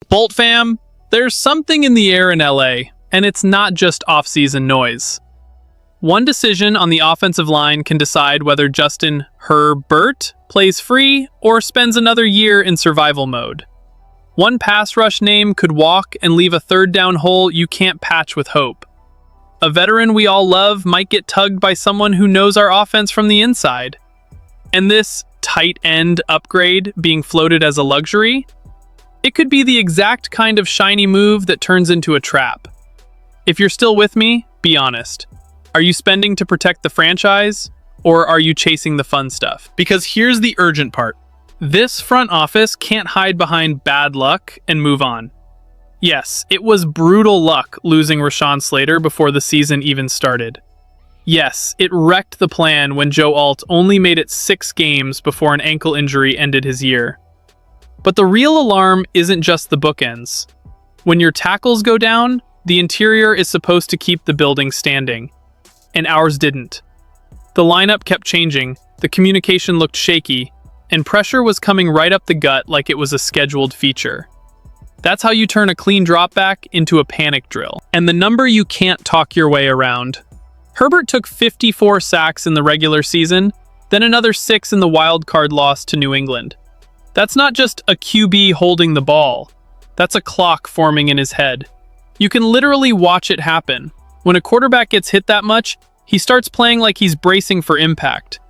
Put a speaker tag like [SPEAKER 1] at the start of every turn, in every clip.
[SPEAKER 1] Bolt fam, there's something in the air in LA, and it's not just off-season noise. One decision on the offensive line can decide whether Justin Herbert plays free or spends another year in survival mode. One pass rush name could walk and leave a third down hole you can't patch with hope. A veteran we all love might get tugged by someone who knows our offense from the inside. And this tight end upgrade being floated as a luxury? It could be the exact kind of shiny move that turns into a trap. If you're still with me, be honest. Are you spending to protect the franchise, or are you chasing the fun stuff? Because here's the urgent part. This front office can't hide behind bad luck and move on. Yes, it was brutal luck losing Rashawn Slater before the season even started. Yes, it wrecked the plan when Joe Alt only made it 6 games before an ankle injury ended his year. But the real alarm isn't just the bookends. When your tackles go down, the interior is supposed to keep the building standing. And ours didn't. The lineup kept changing, the communication looked shaky, and pressure was coming right up the gut like it was a scheduled feature. That's how you turn a clean dropback into a panic drill. And the number you can't talk your way around. Herbert took 54 sacks in the regular season, then another 6 in the wild card loss to New England. That's not just a QB holding the ball. That's a clock forming in his head. You can literally watch it happen. When a quarterback gets hit that much, he starts playing like he's bracing for impact.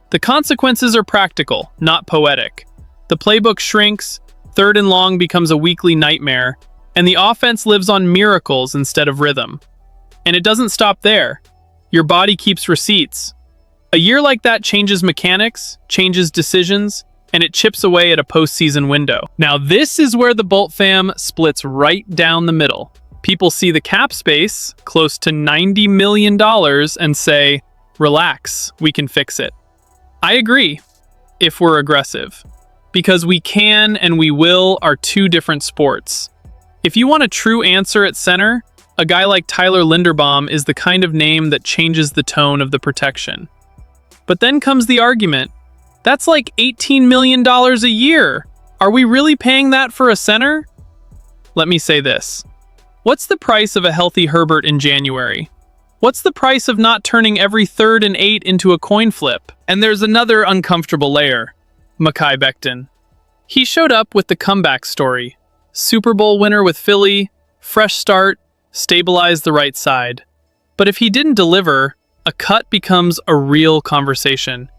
[SPEAKER 1] The consequences are practical, not poetic. The playbook shrinks, 3rd and long becomes a weekly nightmare, and the offense lives on miracles instead of rhythm. And it doesn't stop there. Your body keeps receipts. A year like that changes mechanics, changes decisions, and it chips away at a postseason window. Now this is where the Bolt fam splits right down the middle. People see the cap space, close to $90 million, and say, relax, we can fix it. I agree, if we're aggressive. Because we can and we will are 2 different sports. If you want a true answer at center, a guy like Tyler Linderbaum is the kind of name that changes the tone of the protection. But then comes the argument. That's like $18 million a year. Are we really paying that for a center? Let me say this. What's the price of a healthy Herbert in January? What's the price of not turning every 3rd and 8 into a coin flip? And there's another uncomfortable layer. Mekhi Becton. He showed up with the comeback story. Super Bowl winner with Philly, fresh start, stabilized the right side. But if he didn't deliver, a cut becomes a real conversation.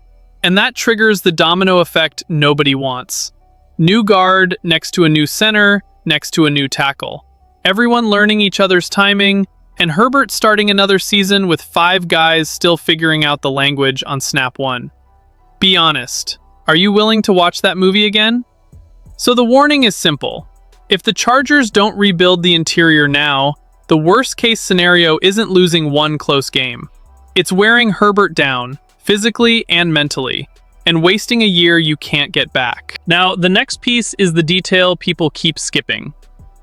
[SPEAKER 1] And that triggers the domino effect nobody wants. New guard next to a new center, next to a new tackle. Everyone learning each other's timing, and Herbert starting another season with 5 guys still figuring out the language on snap 1. Be honest, are you willing to watch that movie again? So the warning is simple. If the Chargers don't rebuild the interior now, the worst case scenario isn't losing one close game. It's wearing Herbert down, physically and mentally, and wasting a year you can't get back. Now, the next piece is the detail people keep skipping.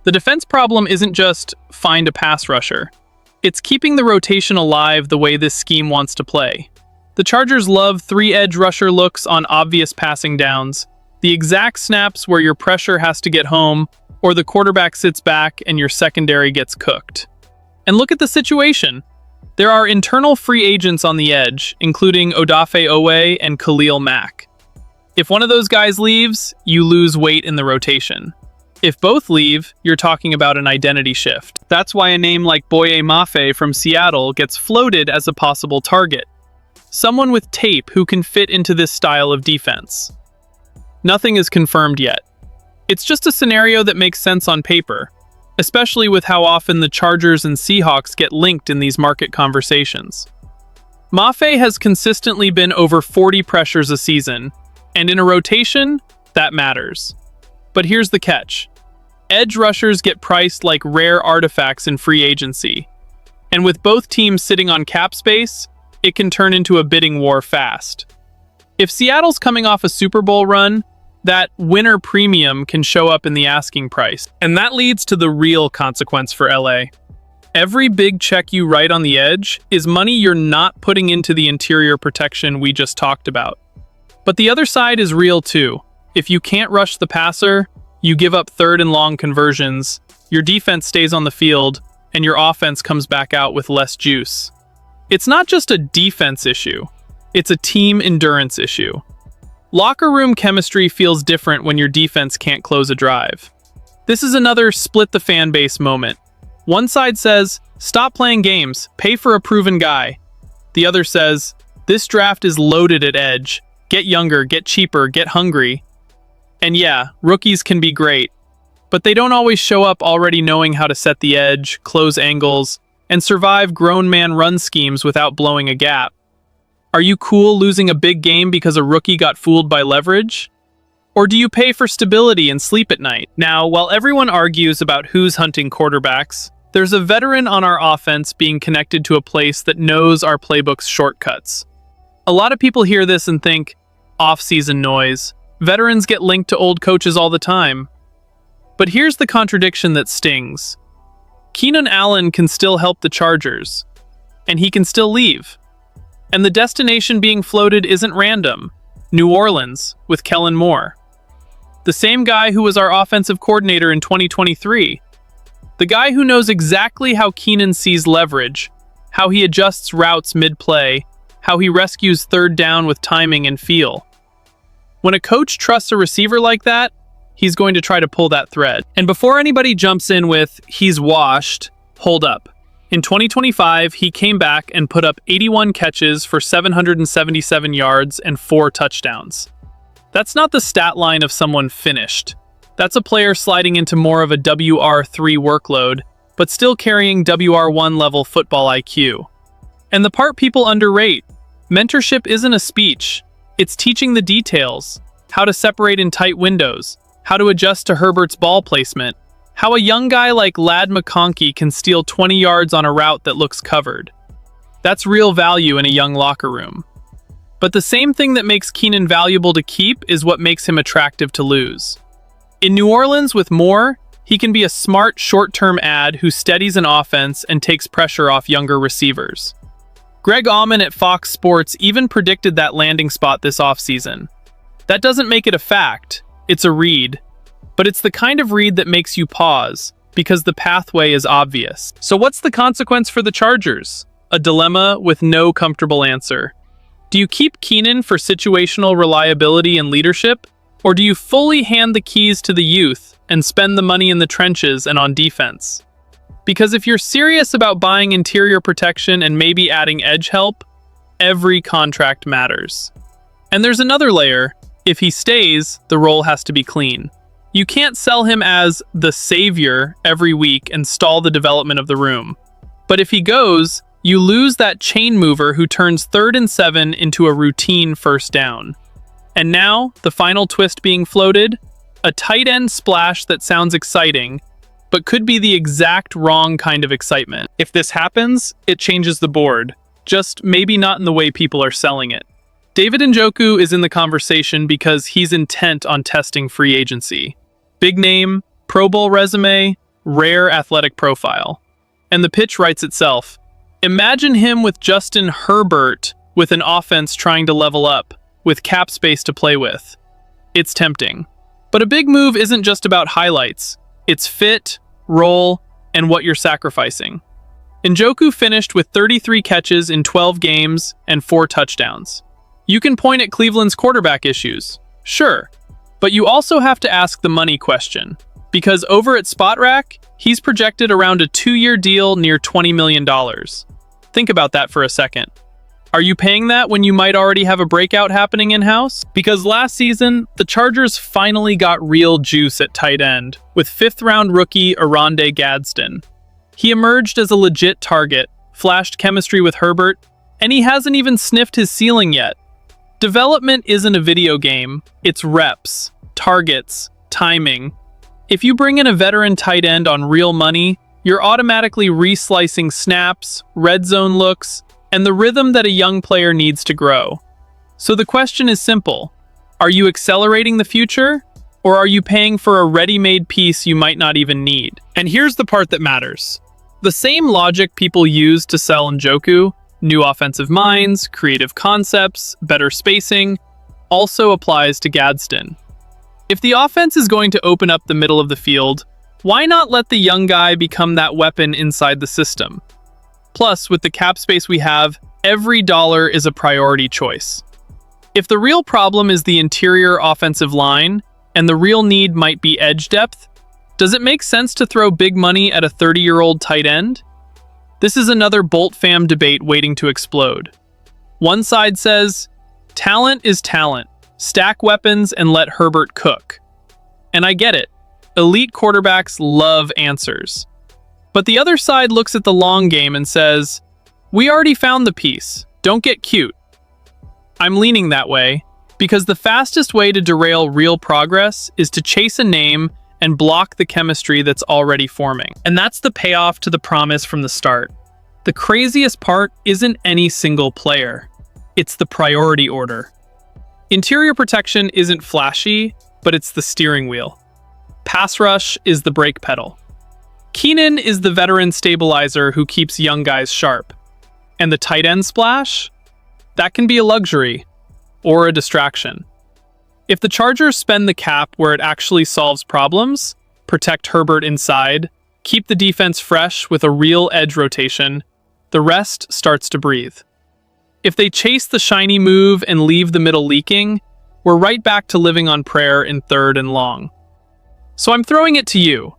[SPEAKER 1] The defense problem isn't just find a pass rusher. It's keeping the rotation alive the way this scheme wants to play. The Chargers love 3 edge rusher looks on obvious passing downs, the exact snaps where your pressure has to get home, or the quarterback sits back and your secondary gets cooked. And look at the situation. There are internal free agents on the edge, including Odafe Oweh and Khalil Mack. If one of those guys leaves, you lose weight in the rotation. If both leave, you're talking about an identity shift. That's why a name like Boye Mafe from Seattle gets floated as a possible target. Someone with tape who can fit into this style of defense. Nothing is confirmed yet. It's just a scenario that makes sense on paper, especially with how often the Chargers and Seahawks get linked in these market conversations. Mafe has consistently been over 40 pressures a season, and in a rotation, that matters. But here's the catch. Edge rushers get priced like rare artifacts in free agency. And with both teams sitting on cap space, it can turn into a bidding war fast. If Seattle's coming off a Super Bowl run, that winner premium can show up in the asking price. And that leads to the real consequence for LA. Every big check you write on the edge is money you're not putting into the interior protection we just talked about. But the other side is real too. If you can't rush the passer, You give up third and long conversions, your defense stays on the field, and your offense comes back out with less juice. It's not just a defense issue, it's a team endurance issue. Locker room chemistry feels different when your defense can't close a drive. This is another split the fan base moment. One side says, stop playing games, pay for a proven guy. The other says, this draft is loaded at edge, get younger, get cheaper, get hungry. And yeah, rookies can be great, but they don't always show up already knowing how to set the edge, close angles, and survive grown man run schemes without blowing a gap. Are you cool losing a big game because a rookie got fooled by leverage? Or do you pay for stability and sleep at night? Now, while everyone argues about who's hunting quarterbacks, there's a veteran on our offense being connected to a place that knows our playbook's shortcuts. A lot of people hear this and think, off-season noise. Veterans get linked to old coaches all the time. But here's the contradiction that stings. Keenan Allen can still help the Chargers, and he can still leave. And the destination being floated isn't random. New Orleans, with Kellen Moore. The same guy who was our offensive coordinator in 2023. The guy who knows exactly how Keenan sees leverage, how he adjusts routes mid-play, how he rescues third down with timing and feel. When a coach trusts a receiver like that, he's going to try to pull that thread. And before anybody jumps in with, he's washed, hold up. In 2025, he came back and put up 81 catches for 777 yards and 4 touchdowns. That's not the stat line of someone finished. That's a player sliding into more of a WR3 workload, but still carrying WR1 level football IQ. And the part people underrate, mentorship isn't a speech. It's teaching the details, how to separate in tight windows, how to adjust to Herbert's ball placement, how a young guy like Ladd McConkey can steal 20 yards on a route that looks covered. That's real value in a young locker room. But the same thing that makes Keenan valuable to keep is what makes him attractive to lose. In New Orleans with Moore, he can be a smart short-term ad who steadies an offense and takes pressure off younger receivers. Greg Auman at Fox Sports even predicted that landing spot this offseason. That doesn't make it a fact, it's a read. But it's the kind of read that makes you pause, because the pathway is obvious. So what's the consequence for the Chargers? A dilemma with no comfortable answer. Do you keep Keenan for situational reliability and leadership? Or do you fully hand the keys to the youth and spend the money in the trenches and on defense? Because if you're serious about buying interior protection and maybe adding edge help, every contract matters. And there's another layer. If he stays, the role has to be clean. You can't sell him as the savior every week and stall the development of the room. But if he goes, you lose that chain mover who turns 3rd and 7 into a routine first down. And now, the final twist being floated, a tight end splash that sounds exciting, but could be the exact wrong kind of excitement. If this happens, it changes the board, just maybe not in the way people are selling it. David Njoku is in the conversation because he's intent on testing free agency. Big name, Pro Bowl resume, rare athletic profile. And the pitch writes itself. Imagine him with Justin Herbert with an offense trying to level up, with cap space to play with. It's tempting. But a big move isn't just about highlights. It's fit, role, and what you're sacrificing. Njoku finished with 33 catches in 12 games and 4 touchdowns. You can point at Cleveland's quarterback issues, sure, but you also have to ask the money question, because over at SpotRack, he's projected around a 2-year deal near $20 million. Think about that for a second. Are you paying that when you might already have a breakout happening in-house? Because last season, the Chargers finally got real juice at tight end, with 5th-round rookie Oronde Gadsden. He emerged as a legit target, flashed chemistry with Herbert, and he hasn't even sniffed his ceiling yet. Development isn't a video game, it's reps, targets, timing. If you bring in a veteran tight end on real money, you're automatically reslicing snaps, red zone looks, and the rhythm that a young player needs to grow. So the question is simple. Are you accelerating the future? Or are you paying for a ready-made piece you might not even need? And here's the part that matters. The same logic people use to sell Njoku, new offensive minds, creative concepts, better spacing, also applies to Gadsden. If the offense is going to open up the middle of the field, why not let the young guy become that weapon inside the system? Plus, with the cap space we have, every dollar is a priority choice. If the real problem is the interior offensive line, and the real need might be edge depth, does it make sense to throw big money at a 30-year-old tight end? This is another Bolt fam debate waiting to explode. One side says, talent is talent. Stack weapons and let Herbert cook. And I get it. Elite quarterbacks love answers. But the other side looks at the long game and says, we already found the piece. Don't get cute. I'm leaning that way because the fastest way to derail real progress is to chase a name and block the chemistry that's already forming. And that's the payoff to the promise from the start. The craziest part isn't any single player. It's the priority order. Interior protection isn't flashy, but it's the steering wheel. Pass rush is the brake pedal. Keenan is the veteran stabilizer who keeps young guys sharp. And the tight end splash? That can be a luxury or a distraction. If the Chargers spend the cap where it actually solves problems, protect Herbert inside, keep the defense fresh with a real edge rotation, the rest starts to breathe. If they chase the shiny move and leave the middle leaking, we're right back to living on prayer in third and long. So I'm throwing it to you.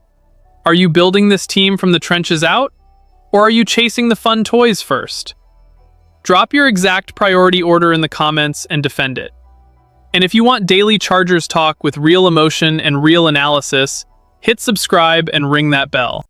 [SPEAKER 1] Are you building this team from the trenches out? Or are you chasing the fun toys first? Drop your exact priority order in the comments and defend it. And if you want daily Chargers talk with real emotion and real analysis, hit subscribe and ring that bell.